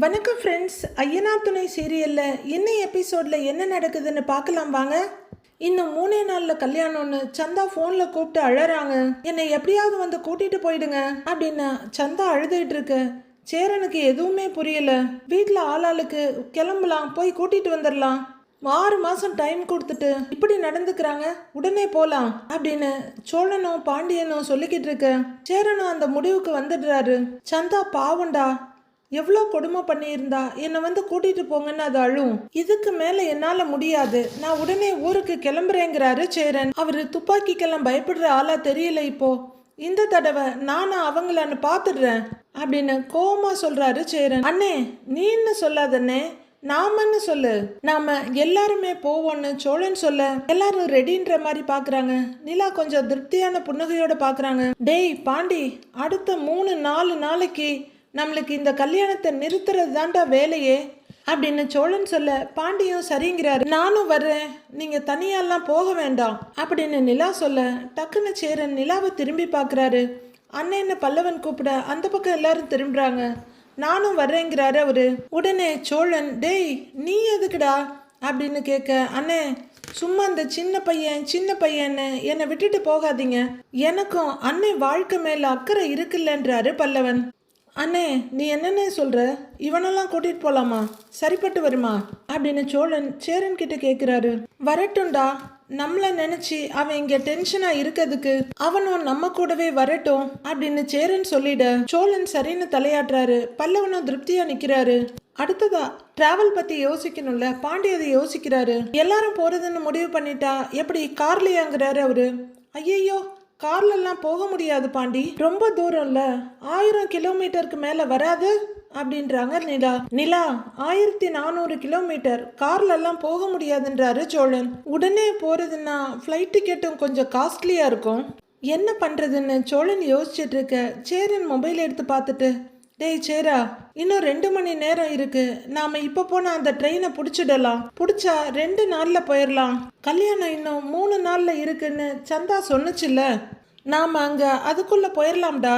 வணக்கம் ஃப்ரெண்ட்ஸ். ஐயனார் துணை சீரியலில் இன்னும் எபிசோடில் என்ன நடக்குதுன்னு பார்க்கலாம் வாங்க. இன்னும் 3 நாளில் கல்யாணம்னு சந்தா ஃபோனில் கூப்பிட்டு அழறாங்க. என்னை எப்படியாவது வந்து கூட்டிகிட்டு போயிடுங்க அப்படின்னு சந்தா அழுதுகிட்டு இருக்கு. சேரனுக்கு எதுவுமே புரியல. வீட்டில் ஆளாளுக்கு கிளம்பலாம், போய் கூட்டிகிட்டு வந்துடலாம், 6 மாதம் டைம் கொடுத்துட்டு இப்படி நடந்துக்கிறாங்க, உடனே போகலாம் அப்படின்னு சோழனும் பாண்டியனும் சொல்லிக்கிட்டு இருக்கு. சேரனும் அந்த முடிவுக்கு வந்துடுறாரு. சந்தா பாவண்டா, எவ்வளோ கொடுமை பண்ணியிருந்தா, என்னை வந்து கூட்டிட்டு போங்கன்னு அது அழும். இதுக்கு மேலே என்னால் முடியாது, நான் உடனே ஊருக்கு கிளம்புறேங்கிறாரு சேரன். அவர் துப்பாக்கிக்கெல்லாம் பயப்படுற ஆளா தெரியல இப்போ. இந்த தடவை நானும் அவங்களான்னு பார்த்துடுறேன் அப்படின்னு கோவமா சொல்றாரு சேரன். அண்ணே நீன்னு சொல்லாதண்ணே, நாமன்னு சொல்லு, நாம எல்லாருமே போவோன்னு சோழன் சொல்ல எல்லாரும் ரெடின்ற மாதிரி பாக்குறாங்க. நிலா கொஞ்சம் திருப்தியான புன்னகையோட பாக்குறாங்க. டேய் பாண்டி, அடுத்த 3-4 நாளைக்கு நம்மளுக்கு இந்த கல்யாணத்தை நிறுத்துறது தாண்டா வேலையே அப்படின்னு சோழன் சொல்ல பாண்டியும் சரிங்கிறாரு. நானும் வர்றேன், நீங்க தனியாலாம் போக வேண்டாம் அப்படின்னு நிலா சொல்ல டக்குன்னு சேரன் நிலாவை திரும்பி பார்க்குறாரு. அண்ணன்னு பல்லவன் கூப்பிட அந்த பக்கம் எல்லாரும் திரும்புறாங்க. நானும் வர்றேங்கிறாரு அவரு. உடனே சோழன், டேய் நீ எதுக்குடா அப்படின்னு கேட்க, அண்ணே சும்மா அந்த சின்ன பையன்னு என்னை விட்டுட்டு போகாதீங்க, எனக்கும் அன்னை வாழ்க்கை மேல அக்கறை இருக்குல்லன்றாரு பல்லவன். அண்ணே நீ என்னென்ன சொல்ற, இவனெல்லாம் கூட்டிட்டு போலாமா, சரிப்பட்டு வருமா அப்படின்னு சோழன் சேரன் கிட்ட கேட்கிறாரு. வரட்டும்டா, நம்மள நினைச்சு அவன் இங்க டென்ஷனா இருக்கிறதுக்கு அவனும் நம்ம கூடவே வரட்டும் அப்படின்னு சேரன் சொல்லிட சோழன் சரின்னு தலையாட்டுறாரு. பல்லவனும் திருப்தியா நிக்கிறாரு. அடுத்ததா டிராவல் பத்தி யோசிக்கணும்ல, பாண்டி அதை யோசிக்கிறாரு. எல்லாரும் போறதுன்னு முடிவு பண்ணிட்டா எப்படி கார்லயாங்கிறாரு அவரு. ஐயையோ, கார்லெல்லாம் போக முடியாது பாண்டி, ரொம்ப தூரம்ல, 1000 கிலோமீட்டருக்கு மேல வராது அப்படின்றாங்க நிலா. நிலா 1400 கிலோமீட்டர், கார்லெல்லாம் போக முடியாதுன்றாரு சோழன். உடனே போறதுன்னா ஃப்ளைட் டிக்கெட்டும் கொஞ்சம் காஸ்ட்லியா இருக்கும், என்ன பண்றதுன்னு சோழன் யோசிச்சுட்டு இருக்க சேரன் மொபைல் எடுத்து பார்த்துட்டு, டேய் சேரா, இன்னும் 2 மணி நேரம் இருக்கு, நாம இப்ப போன அந்த ட்ரெயினை பிடிச்சிடலாம், பிடிச்சா 2 நாள்ல போயிடலாம், கல்யாணம் இன்னும் 3 நாள்ல இருக்குன்னு சந்தா சொன்னுச்சுல்ல, நாம அங்க அதுக்குள்ள போயிடலாம்டா,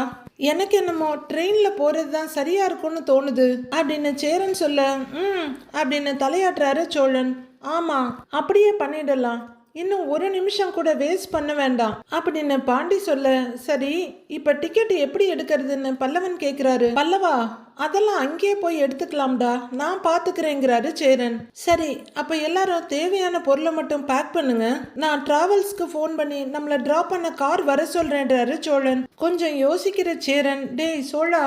எனக்கு என்னமோ ட்ரெயின்ல போறது தான் சரியா இருக்கும்னு தோணுது அப்படின்னு சேரன் சொல்ல அப்படின்னு தலையாட்டுறாரு சோழன். ஆமா அப்படியே பண்ணிடலாம், இன்னும் 1 நிமிஷம் கூட வேஸ்ட் பண்ண வேண்டாம் அப்படின்னு பாண்டி சொல்ல, சரி இப்ப டிக்கெட் எப்படி எடுக்கிறதுன்னு பல்லவன் கேக்குறாரு. பல்லவா, அதெல்லாம் அங்கேயே போய் எடுத்துக்கலாம்டா, நான் பாத்துக்கிறேங்கிறாரு சேரன். சரி அப்ப எல்லாரும் தேவையான பொருளை மட்டும் பேக் பண்ணுங்க, நான் டிராவல்ஸ்க்கு ஃபோன் பண்ணி நம்மள டிராப் பண்ண கார் வர சொல்றேன்றாரு சோழன். கொஞ்சம் யோசிக்கிற சேரன், டேய் சோழா,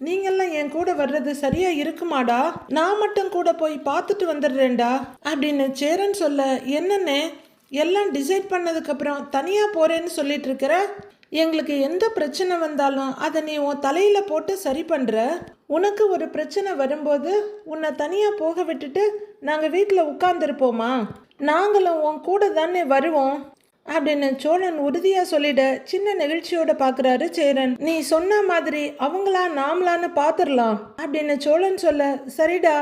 நீங்கெல்லாம் என் கூட வர்றது சரியா இருக்குமாடா, நான் மட்டும் கூட போய் பார்த்துட்டு வந்துடுறேன்டா அப்படின்னு சேரன் சொல்ல, என்னன்னே எல்லாம் டிசைட் பண்ணதுக்கப்புறம் தனியாக போகிறேன்னு சொல்லிட்டு இருக்கிற, எங்களுக்கு எந்த பிரச்சனை வந்தாலும் அதை நீ உன் தலையில் போட்டு சரி பண்ணுற, உனக்கு ஒரு பிரச்சனை வரும்போது உன்னை தனியாக போக விட்டுட்டு நாங்கள் வீட்டில் உட்கார்ந்துருப்போமா, நாங்களும் உன் கூட தானே வருவோம் அப்படின்னு சோழன் உறுதியாக சொல்லிட சின்ன நெகிழ்ச்சியோட பார்க்குறாரு சேரன். நீ சொன்ன மாதிரி அவங்களா நாமளான்னு பார்த்துடலாம் அப்படின்னு சோழன் சொல்ல, சரிடா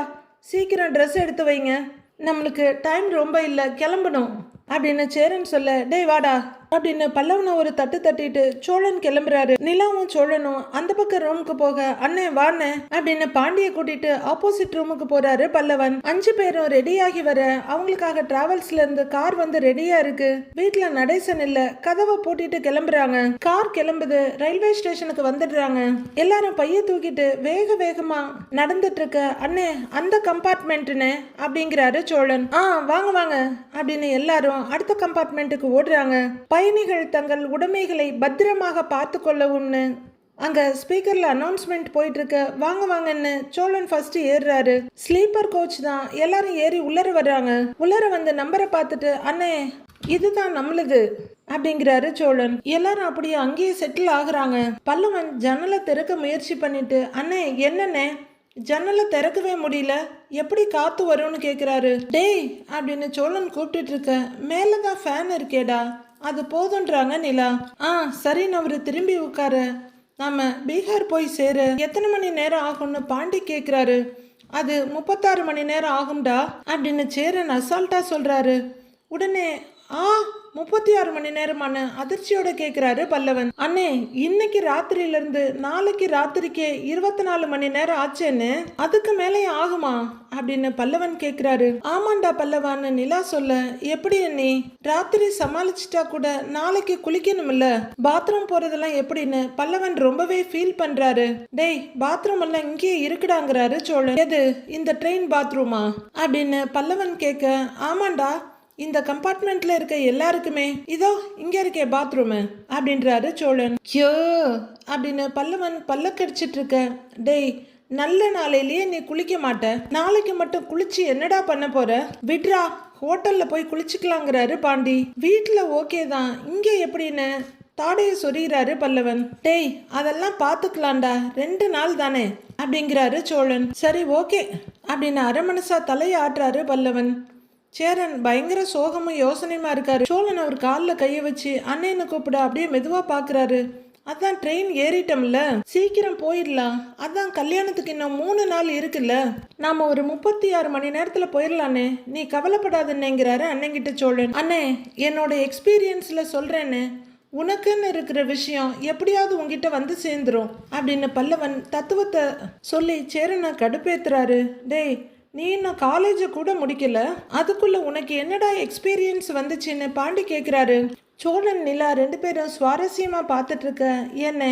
சீக்கிரம் ட்ரெஸ் எடுத்து வைங்க, நம்மளுக்கு டைம் ரொம்ப இல்லை, கிளம்பணும் அப்படின்னு சேரன் சொல்ல, டேய் வாடா அப்படின்னு பல்லவனை ஒரு தட்டு தட்டிட்டு சோழன் கிளம்புறாரு. நிலாவும் சோழனும் அந்த பக்கம் ரூமுக்கு போக, அண்ணே வாண்ணே அப்படின்னு பாண்டியை கூட்டிட்டு ஆப்போசிட் ரூமுக்கு போறாரு பல்லவன். 5 பேரும் ரெடியாகி வர அவங்களுக்காக டிராவல்ஸ்ல இருந்து கார் வந்து ரெடியா இருக்கு. வீட்டுல நடேசன் இல்ல, கதவை பூட்டிட்டு கிளம்புறாங்க. கார் கிளம்புது, ரயில்வே ஸ்டேஷனுக்கு வந்துடுறாங்க. எல்லாரும் பைய தூக்கிட்டு வேக வேகமா நடந்துட்டு இருக்க, அண்ணே அந்த கம்பார்ட்மெண்ட்னு அப்படிங்கிறாரு சோழன். வாங்க வாங்க அப்படின்னு எல்லாரும் அடுத்த கம்பார்ட்மெண்ட்டுக்கு ஓடுறாங்க. பயணிகள் தங்கள் உடைமைகளை பத்திரமாக பார்த்து கொள்ளவும்னு அங்க ஸ்பீக்கர்ல அனௌன்ஸ்மெண்ட் போயிட்டு இருக்க, வாங்க வாங்கன்னு சோழன் ஃபர்ஸ்ட் ஏறுறாரு. ஸ்லீப்பர் கோச் தான், எல்லாரும் ஏறி உள்ளர வர்றாங்க. உள்ளர வந்து நம்பரை பார்த்துட்டு, அண்ணே இதுதான் நம்மளுது அப்படிங்கிறாரு சோழன். எல்லாரும் அப்படியே அங்கேயே செட்டில் ஆகுறாங்க. பல்லவன் ஜன்னலை திறக்க முயற்சி பண்ணிட்டு, அண்ணே என்னண்ணே ஜன்னலை திறக்கவே முடியல, எப்படி காத்து வரும்னு கேக்குறாரு. டேய் அப்படின்னு சோழன் கூப்பிட்டு இருக்க, மேலதான் ஃபேன் இருக்கேடா, அது போதுன்றாங்க நிலா. சரின்னு அவரு திரும்பி உட்கார, நாம பீகார் போய் சேர எத்தனை மணி நேரம் ஆகும்னு பாண்டி கேக்குறாரு. அது 36 மணி நேரம் ஆகும்டா அப்படின்னு சேரன் அசால்ட்டா சொல்றாரு. உடனே 36 மணி நேரமான அதிர்ச்சியோட கேக்குறாரு பல்லவன். அண்ணே, இன்னைக்கு ராத்திரியில இருந்து நாளைக்கு ராத்திரிக்கே 24 மணி நேரம் ஆச்சேன்னு. அதுக்கு மேலே ஆகுமா அப்படின்னு பல்லவன் கேக்குறாரு. ஆமாண்டா பல்லவான்னு நிலா சொல்ல, எப்படி அண்ணி, ராத்திரி சமாளிச்சுட்டா கூட நாளைக்கு குளிக்கணும்ல, பாத்ரூம் போறதெல்லாம் எப்படின்னு பல்லவன் ரொம்பவே ஃபீல் பண்றாரு. டேய், பாத்ரூம் எல்லாம் இங்கேயே இருக்குடாங்கிறாரு சோழன். எது, இந்த ட்ரெயின் பாத்ரூமா அப்படின்னு பல்லவன் கேட்க, ஆமாண்டா, இந்த கம்பார்ட்மெண்ட்ல இருக்க எல்லாருக்குமே இதோ இங்க இருக்கே பாத்ரூமு அப்படின்றாரு சோழன். யோ அப்படின்னு பல்லவன் பல்ல கடிச்சிட்டு இருக்க. டேய், நல்ல நாளையிலேயே நீ குளிக்க மாட்ட, நாளைக்கு மட்டும் குளிச்சு என்னடா பண்ண போற, விட்ரா, ஹோட்டல்ல போய் குளிச்சுக்கலாங்கிறாரு பாண்டி. வீட்டுல ஓகே தான், இங்க எப்படின்னு தாடைய சொரிகிறாரு பல்லவன். டேய், அதெல்லாம் பாத்துக்கலாம்டா, 2 நாள் தானே அப்படிங்கிறாரு சோழன். சரி ஓகே அப்படின்னு அரை மனசா தலையை ஆட்டுறாரு பல்லவன். சேரன் பயங்கர சோகமும் யோசனையுமா இருக்காரு. சோழன் அவர் காலில் கையை வச்சு அண்ணன்னு கூப்பிட அப்படியே மெதுவா பாக்குறாரு. அதான் ட்ரெயின் ஏறிட்டோம்ல, சீக்கிரம் போயிடலாம், அதான் கல்யாணத்துக்கு இன்னும் 3 நாள் இருக்குல்ல, நாம ஒரு 36 மணி நேரத்துல போயிடலானே, நீ கவலைப்படாதுன்னுங்கிறாரு அண்ணங்கிட்ட சோழன். அண்ணே, என்னோட எக்ஸ்பீரியன்ஸ்ல சொல்றேன்னு, உனக்குன்னு இருக்கிற விஷயம் எப்படியாவது உங்ககிட்ட வந்து சேர்ந்துரும் அப்படின்னு பல்லவன் தத்துவத்தை சொல்லி சேரனை கடுப்பேத்துறாரு. டேய், நீ இன்னும் காலேஜ் கூட முடிக்கல, அதுக்குள்ள உனக்கு என்னடா எக்ஸ்பீரியன்ஸ் வந்துச்சுன்னு பாண்டி கேட்குறாரு. சோழன் நிலா 2 பேரும் சுவாரஸ்யமா பார்த்துட்டு இருக்க. என்ன,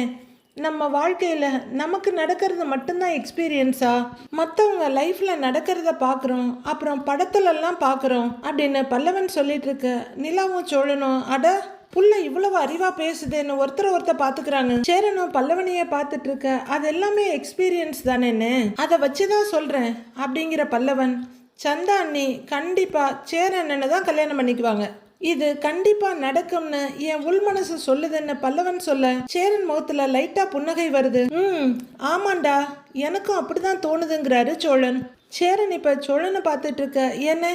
நம்ம வாழ்க்கையில நமக்கு நடக்கிறது மட்டும்தான் எக்ஸ்பீரியன்ஸா, மற்றவங்க லைஃப்ல நடக்கிறத பார்க்குறோம், அப்புறம் படத்துலலாம் பார்க்குறோம் அப்படின்னு பல்லவன் சொல்லிட்டு இருக்க. நிலாவும் சோழனும், அட புள்ள இவ்வளவு அறிவா பேசுதுன்னு ஒருத்தர் பாத்துக்கிறாங்க. சேரனும் பல்லவனையே பார்த்துட்டு இருக்க. அது எல்லாமே எக்ஸ்பீரியன்ஸ் தானேன்னு, அதை வச்சுதான் சொல்றேன் அப்படிங்கிற பல்லவன். சந்தா அண்ணி கண்டிப்பா சேரன்னு தான் கல்யாணம் பண்ணிக்குவாங்க, இது கண்டிப்பா நடக்கும்னு என் உள் மனசு சொல்லுதுன்னு பல்லவன் சொல்ல, சேரன் முகத்துல லைட்டா புன்னகை வருது. ஆமாண்டா, எனக்கும் அப்படிதான் தோணுதுங்கிறாரு சோழன். சேரன் இப்ப சோழனை பார்த்துட்டு இருக்க. என்ன,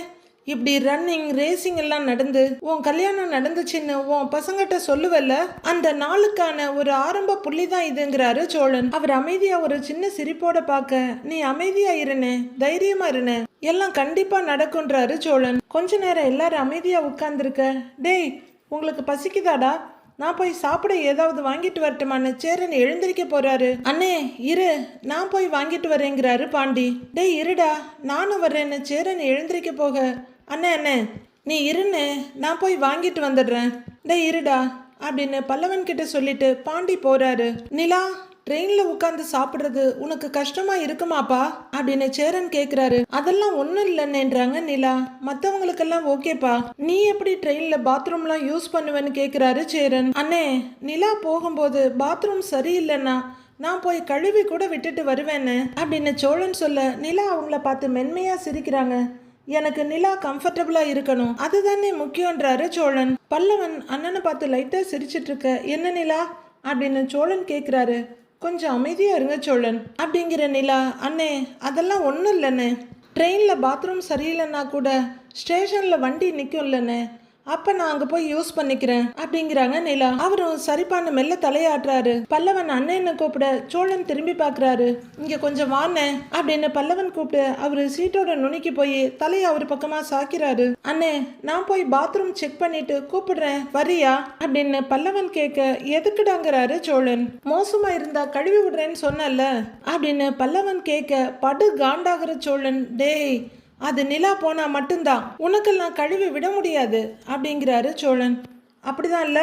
இப்படி ரன்னிங் ரேசிங் எல்லாம் நடந்து உன் கல்யாணம் நடந்துச்சுன்னு உன் பசங்கிட்ட சொல்லுவல்ல, அந்த நாளுக்கான ஒரு ஆரம்ப புள்ளி தான் இதுங்கிறாரு சோழன். அவர் அமைதியா ஒரு சின்ன சிரிப்போட பார்க்க, நீ அமைதியா இருனே, தைரியமா இருனே, எல்லாம் கண்டிப்பா நடக்கும்ன்றாரு சோழன். கொஞ்ச நேரம் எல்லாரும் அமைதியா உட்கார்ந்துருக்க. டேய், உங்களுக்கு பசிக்குதாடா, நான் போய் சாப்பிட ஏதாவது வாங்கிட்டு வரட்டுமான்னு சேரன் எழுந்திருக்க போறாரு. அண்ணே இரு, நான் போய் வாங்கிட்டு வரேங்கிறாரு பாண்டி. டேய் இருடா, நானும் வர்றேன்னு சேரன் எழுந்திருக்க போக, அண்ணே அண்ணே நீ இருன்னு, நான் போய் வாங்கிட்டு வந்துடுறேன், டேய் இருடா அப்படின்னு பல்லவன் கிட்ட சொல்லிட்டு பாண்டி போறாரு. நிலா, ட்ரெயின்ல உட்காந்து சாப்பிடுறது உனக்கு கஷ்டமா இருக்குமாப்பா அப்படின்னு சேரன் கேக்குறாரு. அதெல்லாம் ஒன்றும் இல்லைன்னுன்றாங்க நிலா. மற்றவங்களுக்கெல்லாம் ஓகேப்பா, நீ எப்படி ட்ரெயின்ல பாத்ரூம்லாம் யூஸ் பண்ணுவேன்னு கேக்குறாரு சேரன். அண்ணே, நிலா போகும்போது பாத்ரூம் சரியில்லைன்னா நான் போய் கழுவி கூட விட்டுட்டு வருவேன்னு அப்படின்னு சோழன் சொல்ல, நிலா அவங்கள பார்த்து மென்மையா சிரிக்கிறாங்க. எனக்கு நிலா கம்ஃபர்டபுளா இருக்கணும், அதுதானே முக்கியன்றாரு சோழன். பல்லவன் அண்ணனை பார்த்து லைட்டா சிரிச்சிட்டு இருக்க. என்ன நிலா அப்படின்னு சோழன் கேக்குறாரு. கொஞ்சம் அமைதியா இருங்க சோழன் அப்படிங்கிற நிலா. அண்ணே, அதெல்லாம் ஒன்றும் இல்லைண்ணே, ட்ரெயினில் பாத்ரூம் சரியில்லைன்னா கூட ஸ்டேஷனில் வண்டி நிற்கும் இல்லைண்ணே, அப்ப நான் அங்க போய் யூஸ் பண்ணிக்கிறேன் அப்படிங்கிறாங்க நிலா. அவரும் சரிப்பான மெல்ல தலையாட்டுறாரு. பல்லவன் அண்ணன்னு கூப்பிட சோழன் திரும்பி பாக்குறாரு. இங்க கொஞ்சம் வாண்ணே அப்படின்னு பல்லவன் கூப்பிட்டு அவரு சீட்டோட நுனிக்கு போய் தலையை அவர் பக்கமா சாக்கிறாரு. அண்ணே, நான் போய் பாத்ரூம் செக் பண்ணிட்டு கூப்பிடுறேன், வரியா அப்படின்னு பல்லவன் கேட்க, எதுக்குடாங்கிறாரு சோழன். மோசமா இருந்தா கழுவி விடுறேன்னு சொன்னல அப்படின்னு பல்லவன் கேட்க, படு காண்டாகிற சோழன். டேய், அது நிலா போனா மட்டும்தான், உனக்கெல்லாம் கழுவி விட முடியாது அப்படிங்கிறாரு சோழன். அப்படிதான் இல்ல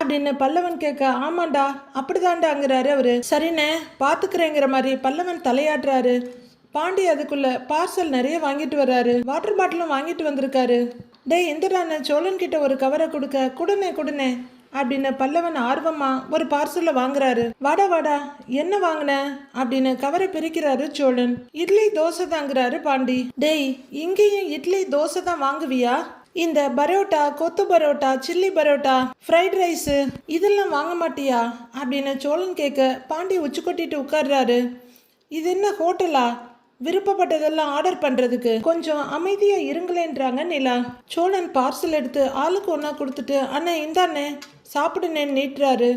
அப்படின்னு பல்லவன் கேட்க, ஆமாண்டா அப்படிதான்டாங்கிறாரு அவரு. சரிண்ணே பாத்துக்கிறேங்கிற மாதிரி பல்லவன் தலையாட்டுறாரு. பாண்டி அதுக்குள்ள பார்சல் நிறைய வாங்கிட்டு வர்றாரு. வாட்டர் பாட்டிலும் வாங்கிட்டு வந்திருக்காரு. டேய் இந்திரான்னு சோழன் கிட்ட ஒரு கவரை கொடுக்க, குடுனே அப்படின்னு பல்லவன் ஆர்வமா ஒரு பார்சலை வாங்குறாரு. வாடா வாடா, என்ன வாங்கின அப்படின்னு கவரை பிரிக்கிறாரு சோழன். இட்லி தோசை தாங்கிறாரு பாண்டி. டேய், இங்கேயும் இட்லி தோசை தான் வாங்குவியா? இந்த பரோட்டா, கொத்து parotta, chilli parotta, fried rice இதெல்லாம் வாங்க மாட்டியா அப்படின்னு சோழன் கேட்க, பாண்டி உச்சி கொட்டிட்டு உட்கார்றாரு. இது என்ன ஹோட்டலா, விருப்பப்பட்டதெல்லாம் ஆர்டர் பண்றதுக்கு கொஞ்சம் அமைதியா இருங்களேன்றாங்க நிலா. சோழன் பார்சல் எடுத்து ஆளுக்கு ஒன்னா கொடுத்துட்டு, அண்ணே இந்தாண்ணே சாப்பிடுனேன்னு நீட்டுறாரு.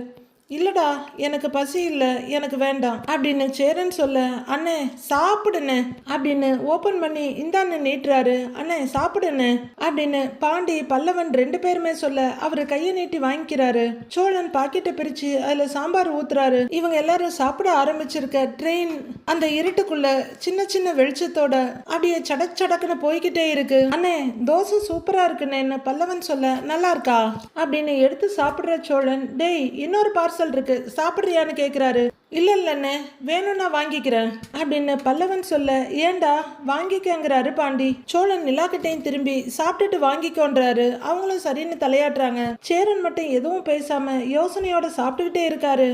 இல்லடா, எனக்கு பசி இல்லை, எனக்கு வேண்டாம் அப்படின்னு சேரன் சொல்ல, அண்ணே சாப்பிடுன்னு அப்படின்னு ஓபன் பண்ணி இந்தான்னு நீட்டுறாரு. அண்ணே சாப்பிடுன்னு அப்படின்னு பாண்டி பல்லவன் 2 பேருமே சொல்ல அவரு கையை நீட்டி வாங்கிக்கிறாரு. சோழன் பாக்கெட்டை பிரிச்சு அதுல சாம்பார் ஊத்துறாரு. இவங்க எல்லாரும் சாப்பிட ஆரம்பிச்சிருக்க ட்ரெயின் அந்த இருட்டுக்குள்ள சின்ன சின்ன வெளிச்சத்தோட அப்படியே சடக் சடக்குன்னு போய்கிட்டே இருக்கு. அண்ணே தோசை சூப்பரா இருக்குன்னு பல்லவன் சொல்ல, நல்லா இருக்கா அப்படின்னு எடுத்து சாப்பிடுற சோழன், டேய் இன்னொரு பார்சல் இருக்கு சாப்பிடுறியான்னு கேக்குறாரு. இல்லைன்னு வேணும்னா வாங்கிக்கிறேன் அப்படின்னு பல்லவன் சொல்ல, ஏண்டா வாங்கிக்கங்கிறாரு பாண்டி. சோழன் நிலாக்கிட்டையும் திரும்பி சாப்பிட்டுட்டு வாங்கிக்கோன்றாரு. அவங்களும் சரின்னு தலையாட்டுறாங்க. சேரன் மட்டும் எதுவும் பேசாம யோசனையோட சாப்பிட்டுக்கிட்டே இருக்காரு.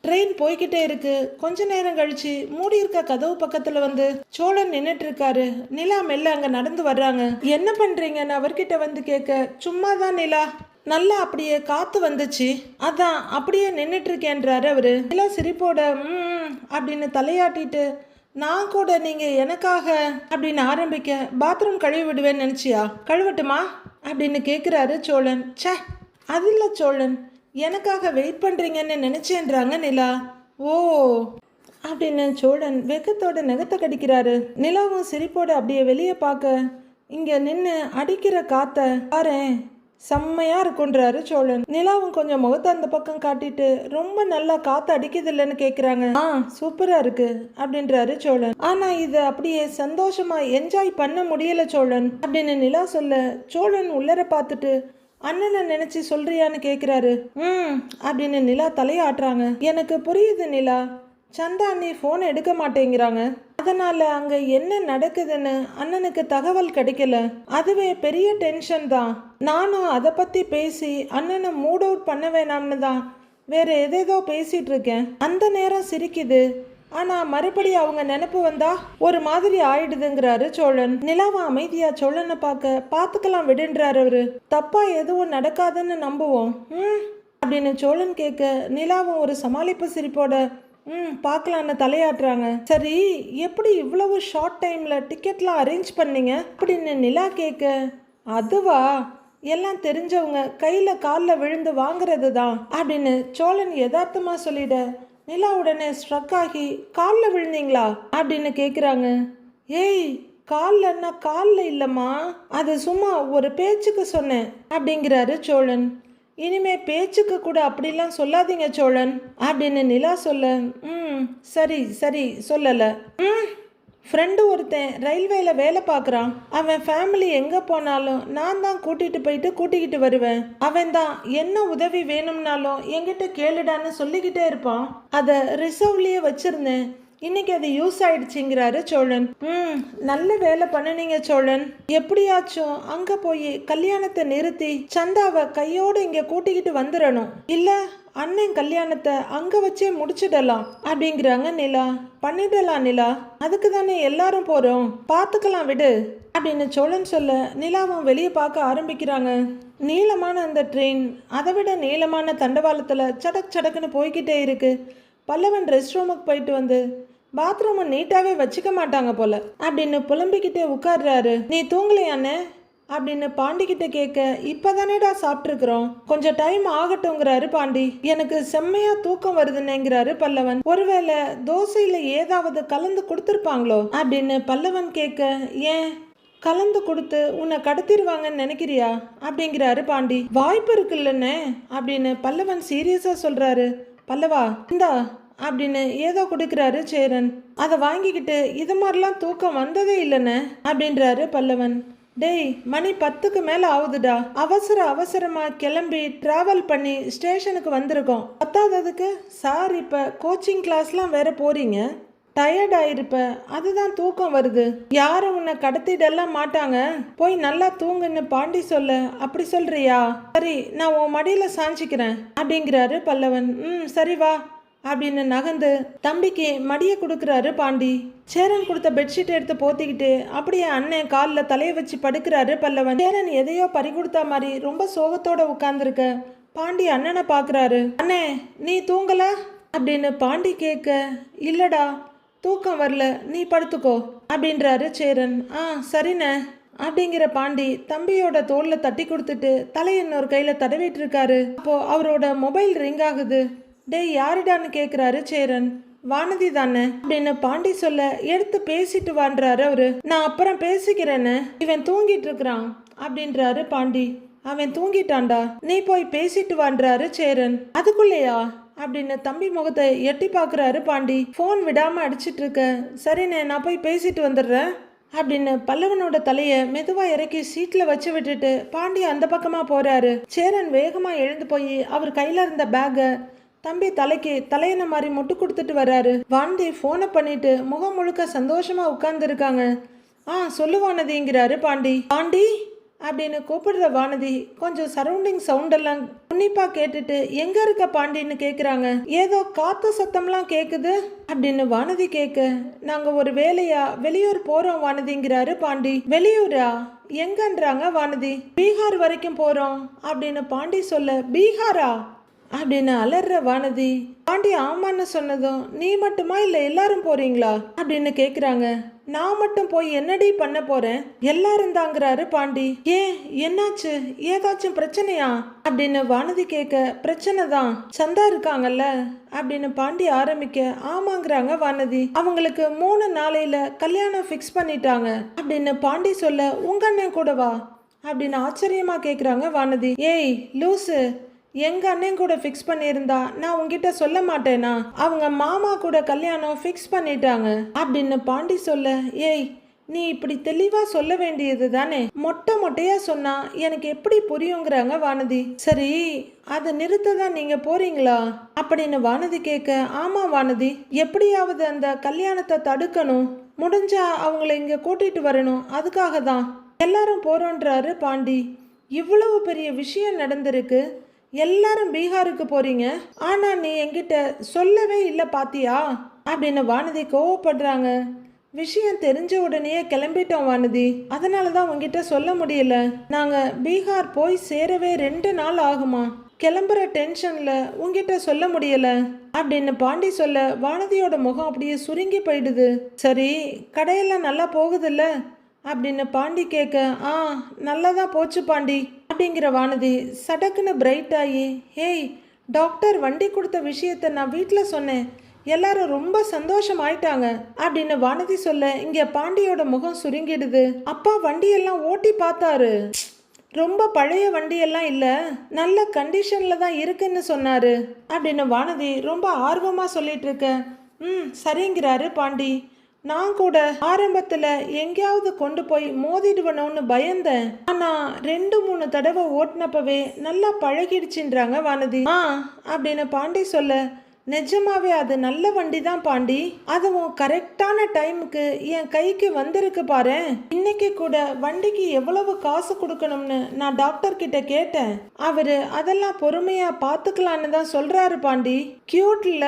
ட்ரெயின் போய்கிட்டே இருக்கு. கொஞ்ச நேரம் கழிச்சு மூடி இருக்க கதவு பக்கத்துல வந்து சோழன் நின்னுட்டு இருக்காரு. நிலா மெல்ல அங்க நடந்து வர்றாங்க. என்ன பண்றீங்கன்னு அவர்கிட்ட வந்து கேட்க, சும்மாதான் நிலா, நல்லா அப்படியே காத்து வந்துச்சு, அதான் அப்படியே நின்றுட்டு இருக்கேன்றாரு அவரு. நிலா சிரிப்போட அப்படின்னு தலையாட்டிட்டு, நான் கூட நீங்க எனக்காக அப்படின்னு ஆரம்பிக்க, பாத்ரூம் கழுவி விடுவேன்னு நினைச்சியா, கழுவட்டுமா அப்படின்னு கேட்குறாரு சோழன். சே அது இல்லை சோழன், எனக்காக வெயிட் பண்றீங்கன்னு நினைச்சேன்றாங்க நிலா. ஓ அப்படின்னு சோழன் வெக்கத்தோட நகத்தை கடிக்கிறாரு. நிலாவும் சிரிப்போட அப்படியே வெளியே பார்க்க, இங்க நின்று அடிக்கிற காத்த பாரேன், செம்மையா இருக்குன்றாரு சோழன். நிலாவும் கொஞ்சம் முகத்தை அந்த பக்கம் காட்டிட்டு, ரொம்ப நல்லா காத்து அடிக்குது இல்லைன்னு கேக்குறாங்க. சூப்பரா இருக்கு அப்படின்றாரு சோழன். ஆனா இது அப்படியே சந்தோஷமா என்ஜாய் பண்ண முடியல சோழன் அப்படின்னு நிலா சொல்ல, சோழன் உள்ளர பார்த்துட்டு, அண்ணனை நினைச்சு சொல்றியான்னு கேக்குறாரு. அப்படின்னு நிலா தலையாட்டுறாங்க. எனக்கு புரியுது நிலா, சந்தா அண்ணி ஃபோன் எடுக்க மாட்டேங்கிறாங்க, அதனால அங்க என்ன நடக்குதுன்னு அண்ணனுக்கு தகவல் கிடைக்கல, அதுவே பெரிய டென்ஷன் தான். நானும் அதை பத்தி பேசி அண்ணனை மூட் அவுட் பண்ண வேணாம்னு தான் வேற எதேதோ பேசிட்டு இருக்கேன். அந்த நேரம் சிரிக்குது, ஆனா மறுபடியும் அவங்க நினைப்பு வந்தா ஒரு மாதிரி ஆயிடுதுங்கிறாரு சோழன். நிலாவா அமைதியா சோழனை பார்த்துக்கலாம் விடுன்றாரு அவரு. தப்பா எதுவும் நடக்காதுன்னு நம்புவோம் அப்படின்னு சோழன் கேட்க, நிலாவும் ஒரு சமாளிப்பு சிரிப்போட பார்க்கலான்னு தலையாட்டுறாங்க. சரி, எப்படி இவ்வளவு ஷார்ட் டைம்ல டிக்கெட்லாம் அரேஞ்ச் பண்ணீங்க அப்படின்னு நிலா கேட்க, அதுவா, எல்லாம் தெரிஞ்சவங்க கையில காலில் விழுந்து வாங்குறது தான் அப்படின்னு சோழன் யதார்த்தமா சொல்லிட, நிலா உடனே ஸ்ட்ரக் ஆகி, காலில் விழுந்தீங்களா அப்படின்னு கேட்குறாங்க. ஏய் காலில் இல்லைம்மா, அது சும்மா ஒரு பேச்சுக்கு சொன்னேன் அப்படிங்கிறாரு சோழன். இனிமே பேச்சுக்கு கூட அப்படிலாம் சொல்லாதீங்க சோழன் அப்படின்னு நிலா சொல்ல, சரி சரி சொல்லலை. ஃப்ரெண்டு ஒருத்தன் ரயில்வேல வேலை பார்க்குறான். அவன் ஃபேமிலி எங்கே போனாலும் நான் தான் கூட்டிகிட்டு வருவேன். அவன் தான் என்ன உதவி வேணும்னாலும் என்கிட்ட கேளுடான்னு சொல்லிக்கிட்டே இருப்பான். அதை ரிசர்வ்லேயே வச்சிருந்தேன், இன்னைக்கு அது யூஸ் ஆயிடுச்சுங்கிறாரு சோழன். நல்ல வேலை பண்ணினீங்க சோழன். எப்படியாச்சும் அங்க போய் கல்யாணத்தை நிறுத்தி சந்தாவை கையோடு இங்க கூட்டிக்கிட்டு வந்துடணும், இல்ல அண்ணன் கல்யாணத்தை அங்க வச்சே முடிச்சிடலாம் அப்படிங்கிறாங்க நிலா. பண்ணிடலாம் நிலா, அதுக்கு தானே எல்லாரும் போறோம், பார்த்துக்கலாம் விடு அப்படின்னு சோழன் சொல்ல, நிலாவும் வெளியே பார்க்க ஆரம்பிக்கிறாங்க. நீளமான அந்த ட்ரெயின் அதை விட நீளமான தண்டவாளத்துல சடக் சடக்குன்னு போய்கிட்டே இருக்கு. பல்லவன் ரெஸ்ட் ரூமுக்கு போயிட்டு வந்து, பாத்ரூமை நீட்டாவே வச்சுக்க மாட்டாங்க போல அப்படின்னு புலம்பிக்கிட்டே உட்கார்றாரு. நீ தூங்கலையானே அப்படின்னு பாண்டி கிட்ட கேட்க, இப்பதானேடா சாப்பிட்டுருக்குறோம், கொஞ்சம் டைம் ஆகட்டும்ங்கிறாரு பாண்டி. எனக்கு செம்மையா தூக்கம் வருதுன்னேங்கிறாரு பல்லவன். ஒருவேளை தோசையில ஏதாவது கலந்து கொடுத்துருப்பாங்களோ அப்படின்னு பல்லவன் கேட்க, ஏன் கலந்து கொடுத்து உன்னை கடத்திடுவாங்கன்னு நினைக்கிறியா அப்படிங்கிறாரு பாண்டி. வாய்ப்பு இருக்குல்லண்ணே அப்படின்னு பல்லவன் சீரியஸா சொல்றாரு. பல்லவா இந்தா அப்படின்னு ஏதோ கொடுக்குறாரு சேரன். அதை வாங்கிக்கிட்டு, இது மாதிரிலாம் தூக்கம் வந்ததே இல்லைன்னு அப்படின்றாரு பல்லவன். டேய் மணி 10க்கு மேலே ஆகுதுடா, அவசரமா கிளம்பி டிராவல் பண்ணி ஸ்டேஷனுக்கு வந்திருக்கோம். பத்தாததுக்கு சார் இப்போ கோச்சிங் கிளாஸ்லாம் வேற போறீங்க, டயர்ட் ஆயிருப்ப, அதுதான் தூக்கம் வருது. யாரும் உன்னை கடத்திடலாம் மாட்டாங்க, போய் நல்லா தூங்குன்னு பாண்டி சொல்ல. அப்படி சொல்றியா, சரி நான் உன் மடியில சாஞ்சிக்கிறேன் அப்படிங்கிறாரு பல்லவன். சரி வா அப்படின்னு நகர்ந்து தம்பிக்கு மடியை கொடுக்குறாரு பாண்டி. சேரன் கொடுத்த பெட்ஷீட் எடுத்து போத்திக்கிட்டு அப்படியே அண்ணன் காலில் தலையை வச்சு படுக்கிறாரு பல்லவன். சேரன் எதையோ பறி கொடுத்தா மாதிரி ரொம்ப சோகத்தோட உட்கார்ந்துருக்க பாண்டி அண்ணனை பார்க்குறாரு. அண்ணே நீ தூங்கல அப்படின்னு பாண்டி கேட்க, இல்லடா தூக்கம் வரல, நீ படுத்துக்கோ அப்படின்றாரு சேரன். சரிண்ணே அப்படிங்கிற பாண்டி தம்பியோட தோல்ல தட்டி கொடுத்துட்டு தலையை இன்னொரு கையில தடவிட்டு இருக்காரு. அப்போ அவரோட மொபைல் ரிங் ஆகுது. டேய் யாருடான்னு கேக்குறாரு சேரன். வானதி தானே அப்படின்னு பாண்டி சொல்ல, எடுத்து பேசிட்டு வான்றாரு அவரு. நான் அப்புறம் பேசிக்கிறேன்னு, இவன் தூங்கிட்டு இருக்கிறான் அப்படின்றாரு பாண்டி. அவன் தூங்கிட்டான்டா, நீ போய் பேசிட்டு வான்றாரு சேரன். அதுக்குள்ளேயா அப்படின்னு தம்பி முகத்தை எட்டி பாக்குறாரு பாண்டி. போன் விடாம அடிச்சிட்டு இருக்க. சரிண்ணே நான் போய் பேசிட்டு வந்துடுறேன் அப்படின்னு பல்லவனோட தலைய மெதுவா இறக்கி சீட்ல வச்சு விட்டுட்டு பாண்டி அந்த பக்கமா போறாரு. சேரன் வேகமா எழுந்து போய் அவர் கையில இருந்த பேக தம்பி தலைக்கு தலையின மாதிரி முட்டு கொடுத்துட்டு வர்றாரு. வாந்தி போனை பண்ணிட்டு முகம் முழுக்க சந்தோஷமா உட்கார்ந்து இருக்காங்க. சொல்லு வானதிங்கிறாரு பாண்டி. பாண்டி அப்படின்னு கூப்பிடுற வானதி கொஞ்சம் சரௌண்டிங் சவுண்ட் எல்லாம் உன்னிப்பா கேட்டுட்டு எங்க இருக்க பாண்டின்னு கேக்குறாங்க. ஏதோ காத்து சத்தம்லாம் கேக்குது அப்படின்னு வானதி கேட்க, நாங்க ஒரு வேலையா வெளியூர் போறோம் வானதிங்கிறாரு பாண்டி. வெளியூரா எங்கன்றாங்க வானதி. பீகார் வரைக்கும் போறோம் அப்படின்னு பாண்டி சொல்ல, பீகாரா அப்படின்னு அலற வானதி. பாண்டி ஆமான்னு சொன்னதும், நீ மட்டுமா இல்ல எல்லாரும் போறீங்களா அப்படின்னு கேக்குறாங்க. நான் மட்டும் போய் என்னடி பண்ண போறேன், எல்லாரும் தாங்கிறாரு பாண்டி. ஏன் என்னாச்சு, ஏதாச்சும் பிரச்சனையா அப்படின்னு வானதி கேட்க, பிரச்சனை தான், சந்தா இருக்காங்கல்ல அப்படின்னு பாண்டி ஆரம்பிக்க, ஆமாங்கிறாங்க வானதி. அவங்களுக்கு 3 நாளையில கல்யாணம் ஃபிக்ஸ் பண்ணிட்டாங்க அப்படின்னு பாண்டி சொல்ல, உங்க அண்ணன் கூடவா அப்படின்னு ஆச்சரியமா கேக்குறாங்க வானதி. ஏய் லூசு, எங்க அண்ணன் கூட ஃபிக்ஸ் பண்ணியிருந்தா நான் உங்ககிட்ட சொல்ல மாட்டேனா, அவங்க மாமா கூட கல்யாணம் ஃபிக்ஸ் பண்ணிட்டாங்க அப்படின்னு பாண்டி சொல்ல, ஏய் நீ இப்படி தெளிவா சொல்ல வேண்டியது தானே, மொட்டையா சொன்னா எனக்கு எப்படி புரியுங்கிறாங்க வானதி. சரி அதை நிறுத்த தான் நீங்க போறீங்களா அப்படின்னு வானதி கேட்க, ஆமா வானதி, எப்படியாவது அந்த கல்யாணத்தை தடுக்கணும், முடிஞ்சா அவங்கள இங்க கூட்டிட்டு வரணும், அதுக்காக தான் எல்லாரும் போறோன்றாரு பாண்டி. இவ்வளவு பெரிய விஷயம் நடந்திருக்கு, எல்லாரும் பீகாருக்கு போறீங்க, ஆனா நீ என்கிட்ட சொல்லவே இல்லை பாத்தியா அப்படின்னு வானதி கோவப்படுறாங்க. விஷயம் தெரிஞ்ச உடனே கிளம்பிட்டோம் வானதி, அதனாலதான் உங்ககிட்ட சொல்ல முடியல. நாங்க பீகார் போய் சேரவே 2 நாள் ஆகுமா, கிளம்புற டென்ஷன்ல உங்ககிட்ட சொல்ல முடியல அப்படின்னு பாண்டி சொல்ல, வானதியோட முகம் அப்படியே சுருங்கி போயிடுது. சரி கடையெல்லாம் நல்லா போகுதுல்ல அப்படின்னு பாண்டி கேட்க, நல்லாதான் போச்சு பாண்டி அப்படிங்கிற வானதி சடக்குன்னு பிரைட் ஆகி, ஹேய் டாக்டர் வண்டி கொடுத்த விஷயத்த நான் வீட்டில் சொன்னேன், எல்லாரும் ரொம்ப சந்தோஷம் ஆயிட்டாங்க அப்படின்னு வானதி சொல்ல, இங்க பாண்டியோட முகம் சுருங்கிடுது. அப்பா வண்டியெல்லாம் ஓட்டி பார்த்தாரு, ரொம்ப பழைய வண்டியெல்லாம் இல்லை, நல்ல கண்டிஷன்ல தான் இருக்குன்னு சொன்னாரு அப்படின்னு வானதி ரொம்ப ஆர்வமா சொல்லிட்டு இருக்க. சரிங்கிறாரு பாண்டி. நான் கூட ஆரம்பத்துல எங்கேயாவது கொண்டு போய் மோதிடுவனோன்னு பயந்தேன், ஆனா 2-3 தடவை ஓட்டினப்பவே நல்லா பழகிடுச்சுன்றாங்க வானதி. அப்படின்னு பாண்டி சொல்ல, நிஜமாவே அது நல்ல வண்டி தான் பாண்டி, அதுவும் கரெக்டான டைமுக்கு என் கைக்கு வந்திருக்கு பாரு. இன்னைக்கு கூட வண்டிக்கு எவ்வளவு காசு கொடுக்கணும்னு நான் டாக்டர் கிட்ட கேட்டேன், அவரு அதெல்லாம் பொறுமையா பாத்துக்கலான்னு தான் சொல்றாரு பாண்டி. கியூட்ல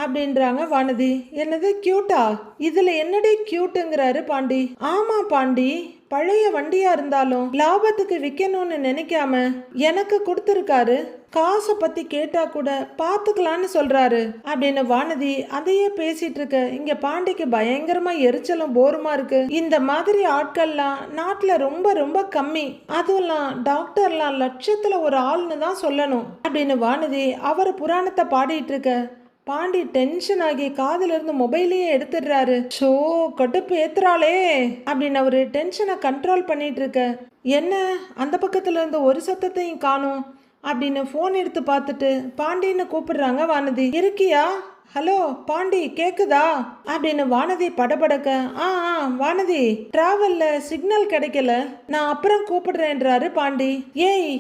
அப்படின்றாங்க வானதி. என்னது கியூட்டா, இதுல என்னடி கியூட்டுங்கிறாரு பாண்டி. ஆமா பாண்டி, பழைய வண்டியா இருந்தாலும் லாபத்துக்கு விற்கணும்னு நினைக்காம எனக்கு கொடுத்துருக்காரு, காசை பத்தி கேட்டா கூட பாத்துக்கலான்னு சொல்றாரு அப்படின்னு வானதி அதையே பேசிட்டு இருக்க. இங்க பாண்டிக்கு பயங்கரமா எரிச்சலும் போருமா இருக்கு. இந்த மாதிரி ஆட்கள்லாம் நாட்டுல ரொம்ப ரொம்ப கம்மி, அதுவும் டாக்டர்லாம் லட்சத்துல ஒரு ஆள்னு தான் சொல்லணும் அப்படின்னு வானதி அவர் புராணத்தை பாடிட்டு இருக்க. பாண்டி டென்ஷன் ஆகி காதுல இருந்து மொபைலையே எடுத்துடுறாரு. ஷோ கடுப்பு ஏத்துறாளே அப்படின்னு அவரு டென்ஷனை கண்ட்ரோல் பண்ணிட்டு இருக்க. என்ன அந்த பக்கத்துல இருந்து ஒரு சத்தத்தையும் காணும் அப்படின்னு போன் எடுத்து பார்த்துட்டு பாண்டின்னு கூப்பிடுறாங்க வானதி. இருக்கியா, ஹலோ பாண்டி கேக்குதா அப்படின்னு வானதி படபடக்க. வானதி, டிராவல்ல சிக்னல் கிடைக்கல, நான் அப்புறம் கூப்பிடுறேன்றாரு பாண்டி. ஏய்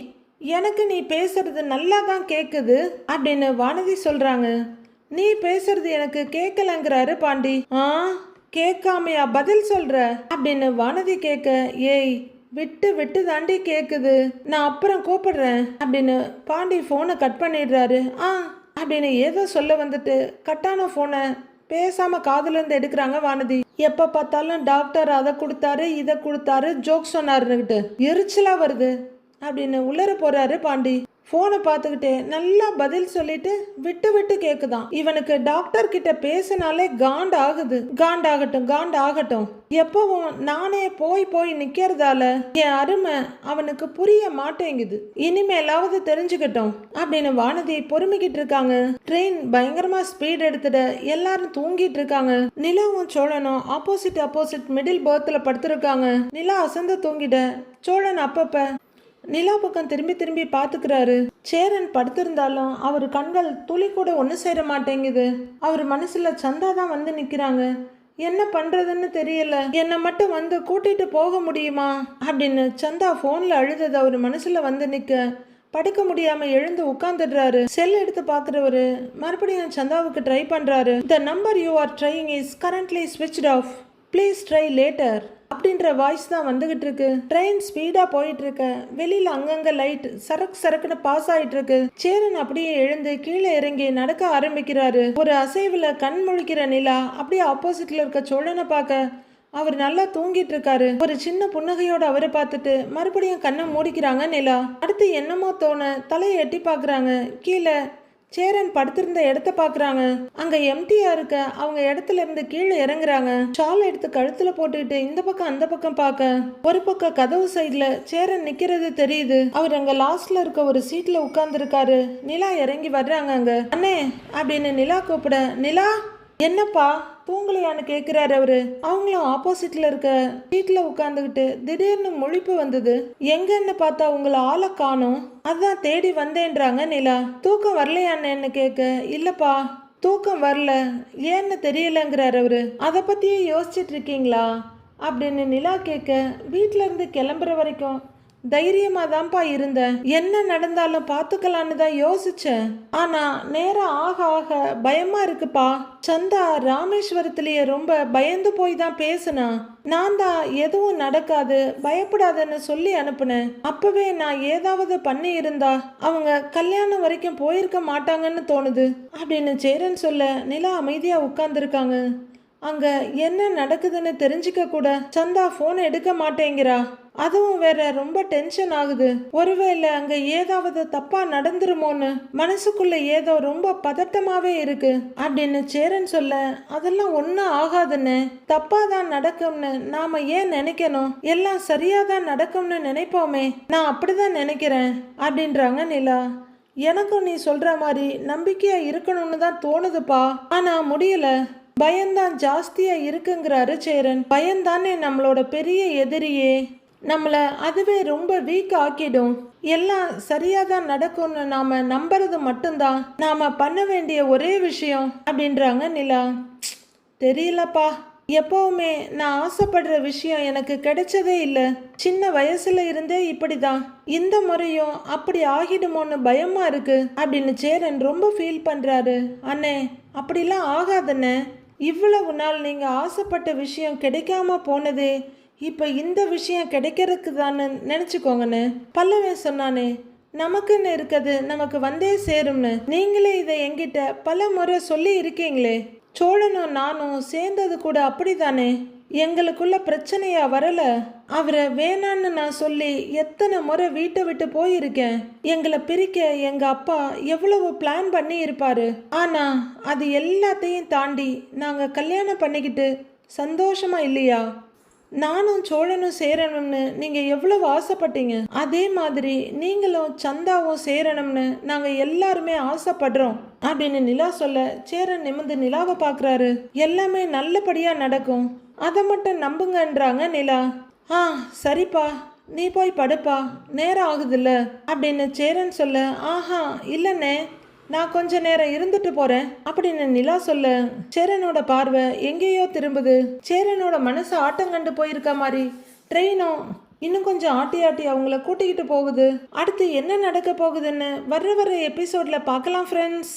எனக்கு நீ பேசுறது நல்லா தான் கேக்குது அப்படின்னு வானதி சொல்றாங்க. நீ பேசுறது எனக்கு கேட்கலங்கிறாரு பாண்டி. கேட்காமையா பதில் சொல்ற அப்படின்னு வானதி கேட்க, ஏய் விட்டு விட்டு தாண்டி கேக்குது, நான் அப்புறம் கூப்பிடுறேன் அப்படின்னு பாண்டி போனை கட் பண்ணிடுறாரு. அப்படின்னு ஏதோ சொல்ல வந்துட்டு கட்டான போனை பேசாம காதுல இருந்து எடுக்கிறாங்க வானதி. எப்ப பார்த்தாலும் டாக்டர் அதை கொடுத்தாரு இதை கொடுத்தாரு ஜோக் சொன்னாருன்னுகிட்டு எரிச்சலா வருது அப்படின்னு உள்ளர போறாரு பாண்டி. போனை பார்த்துக்கிட்டே நல்லா பதில் சொல்லிட்டு விட்டு விட்டு கேக்குதான். இவனுக்கு டாக்டர் கிட்ட பேசினாலே காண்டாகட்டும். எப்பவும் நானே போய் போய் நிக்கிறதால என் அருமை அவனுக்கு புரிய மாட்டேங்குது. இனிமேலாவது தெரிஞ்சுக்கிட்டோம் அப்படின்னு வானதி பொறுமிக்கிட்டு இருக்காங்க. ட்ரெயின் பயங்கரமா ஸ்பீட் எடுத்துட எல்லாரும் தூங்கிட்டு இருக்காங்க. நிலாவும் சோழனும் ஆப்போசிட் மிடில் பர்த்ல படுத்திருக்காங்க. நிலா அசந்து தூங்கிட சோழன் அப்பப்ப நிலா பக்கம் திரும்பி திரும்பி பாத்துக்கிறாரு. சேரன் படுத்திருந்தாலும் அவர் கண்கள் துளி கூட ஒண்ணு சேர மாட்டேங்குது. அவர் மனசுல சந்தா தான் வந்து நிக்கிறாங்க. என்ன பண்றதுன்னு தெரியல, என்னை மட்டும் வந்து கூட்டிட்டு போக முடியுமா அப்படின்னு சந்தா போன்ல அழுதது அவர் மனசுல வந்து நிக்க படுக்க முடியாம எழுந்து உட்கார்ந்துடுறாரு. செல் எடுத்து பாக்குறவரு மறுபடியும் சந்தாவுக்கு ட்ரை பண்றாரு. The number you are trying is currently switched off, please try later அப்படின்ற வாய்ஸ் தான் வந்துகிட்டு இருக்கு. ட்ரெயின் ஸ்பீடா போயிட்டு இருக்க வெளியில அங்கங்க லைட் சரக்குன்னு பாஸ் ஆயிட்டு இருக்கு. சேரன் அப்படியே எழுந்து கீழே இறங்கி நடக்க ஆரம்பிக்கிறாரு. ஒரு அசைவுல கண் முழிக்கிற நிலா அப்படியே ஆப்போசிட்ல இருக்க சோழனை பார்க்க அவர் நல்லா தூங்கிட்டு இருக்காரு. ஒரு சின்ன புன்னகையோட அவரை பார்த்துட்டு மறுபடியும் கண்ணை மூடிக்கிறாங்க நிலா. அடுத்து என்னமோ தோண தலையை எட்டி பாக்குறாங்க. கீழே சேரன் படுத்திருந்த இடத்த பாக்குறாங்க. அங்க எம்டியா இருக்க அவங்க இடத்துல இருந்து கீழே இறங்குறாங்க. ஷால் எடுத்து கழுத்துல போட்டுக்கிட்டு இந்த பக்கம் அந்த பக்கம் பார்க்க ஒரு பக்கம் கதவு சைட்ல சேரன் நிக்கிறது தெரியுது. அவர் அங்க லாஸ்ட்ல இருக்க ஒரு சீட்ல உட்கார்ந்து இருக்காரு. நிலா இறங்கி வர்றாங்க. அங்க அண்ணே அப்படின்னு நிலா கூப்பிட, நிலா என்னப்பா தூங்கலையான்னு கேட்கிறாரு அவரு. அவங்களும் ஆப்போசிட்ல இருக்க சீட்ல உட்கார்ந்துகிட்டு திடீர்னு முழிப்பு வந்தது. எங்கன்னு பார்த்தா உங்களை ஆளை காணோம், அதான் தேடி வந்தேன்றாங்க நிலா. தூக்கம் வரலையான்னு கேட்க, இல்லப்பா தூக்கம் வரல, ஏன்னு தெரியலங்கிறாரு அவரு. அதை பத்தியே யோசிச்சுட்டு இருக்கீங்களா அப்படின்னு நிலா கேட்க, வீட்டுல இருந்து கிளம்புற வரைக்கும் தைரியமா தான்ப்பா இருந்தேன், என்ன நடந்தாலும் பாத்துக்கலான்னு தான் யோசிச்சேன். ஆனா நேரம் ஆக ஆக பயமா இருக்குப்பா. சந்தா ராமேஸ்வரத்திலேயே ரொம்ப பயந்து போய் தான் பேசுனா. நான் தான் எதுவும் நடக்காது பயப்படாதன்னு சொல்லி அனுப்புனேன். அப்பவே நான் ஏதாவது பண்ணி இருந்தா அவங்க கல்யாணம் வரைக்கும் போயிருக்க மாட்டாங்கன்னு தோணுது அப்படின்னு சேரன் சொல்ல நிலா அமைதியா உட்கார்ந்துருக்காங்க. அங்க என்ன நடக்குதுன்னு தெரிஞ்சுக்க கூட சந்தா போன் எடுக்க மாட்டேங்கிறா. அதுவும் வேற ரொம்ப டென்ஷன் ஆகுது. ஒருவேளை அங்க ஏதாவது தப்பா நடந்துருமோன்னு மனசுக்குள்ள ஏதோ ரொம்ப பதட்டமாவே இருக்கு அப்படின்னு சேரன் சொல்ல, அதெல்லாம் ஒன்னும் ஆகாதுன்னு, தப்பா தான் நடக்கும்னு நாம ஏன் நினைக்கணும், எல்லாம் சரியா தான் நடக்கும்னு நினைப்போமே, நான் அப்படிதான் நினைக்கிறேன் அப்படின்றாங்க நிலா. எனக்கும் நீ சொல்ற மாதிரி நம்பிக்கையா இருக்கணும்னு தான் தோணுதுப்பா, ஆனா முடியல, பயம்தான் ஜாஸ்தியா இருக்குங்கிறாரு சேரன். பயம்தானே நம்மளோட பெரிய எதிரியே, நம்மளை அதுவே ரொம்ப வீக் ஆக்கிடும். எல்லாம் சரியாதான் நடக்கும்னு நாம நம்புறது மட்டும்தான் நாம பண்ண வேண்டிய ஒரே விஷயம் அப்படின்றாங்க நிலா. தெரியலப்பா, எப்பவுமே நான் ஆசைப்படுற விஷயம் எனக்கு கிடைச்சதே இல்லை. சின்ன வயசுல இருந்தே இப்படிதான், இந்த முறையும் அப்படி ஆகிடுமோன்னு பயமா இருக்கு அப்படின்னு சேரன் ரொம்ப ஃபீல் பண்றாரு. அண்ணே அப்படிலாம் ஆகாதுண்ணே, இவ்வளவு நாள் நீங்க ஆசைப்பட்ட விஷயம் கிடைக்காம போனதே இப்ப இந்த விஷயம் கிடைக்கிறதுக்கு தானே நினைச்சுக்கோங்கன்னு பல்லவன் சொன்னானே. நமக்குன்னு இருக்கிறது நமக்கு வந்தே சேரும்னு நீங்களே இதை என்கிட்ட பல முறை சொல்லி இருக்கீங்களே. சோழனும் நானும் சேர்ந்தது கூட அப்படித்தானே, எங்களுக்குள்ள பிரச்சனையா வரல. அவரை வேணான்னு நான் சொல்லி எத்தனை முறை வீட்டை விட்டு போயிருக்கேன். எங்களை பிரிக்க எங்க அப்பா எவ்வளவு பிளான் பண்ணி இருப்பாரு. ஆனா அது எல்லாத்தையும் தாண்டி நாங்க கல்யாணம் பண்ணிக்கிட்டு சந்தோஷமா இல்லையா. நானும் சோழனும் சேரணும்னு நீங்க எவ்வளவு ஆசைப்பட்டீங்க, அதே மாதிரி நீங்களும் சந்தாவும் சேரணும்னு நாங்க எல்லாருமே ஆசைப்படுறோம் அப்படின்னு நிலா சொல்ல, சேரன் நிமிர்ந்து நிலாவை பாக்குறாரு. எல்லாமே நல்லபடியா நடக்கும், அதை மட்டும் நம்புங்கன்றாங்க நிலா. சரிப்பா, நீ போய் படுப்பா, நேரம் ஆகுதுல்ல அப்படின்னு சேரன் சொல்ல, ஆஹா இல்லைண்ணே, நான் கொஞ்ச நேரம் இருந்துட்டு போறேன் அப்படின்னு நிலா சொல்ல, சேரனோட பார்வை எங்கேயோ திரும்புது. சேரனோட மனசு ஆட்டம் கண்டு போயிருக்க மாதிரி ட்ரெயினும் இன்னும் கொஞ்சம் ஆட்டி ஆட்டி அவங்கள கூட்டிக்கிட்டு போகுது. அடுத்து என்ன நடக்க போகுதுன்னு வர்ற எபிசோட்ல பார்க்கலாம் ஃப்ரெண்ட்ஸ்.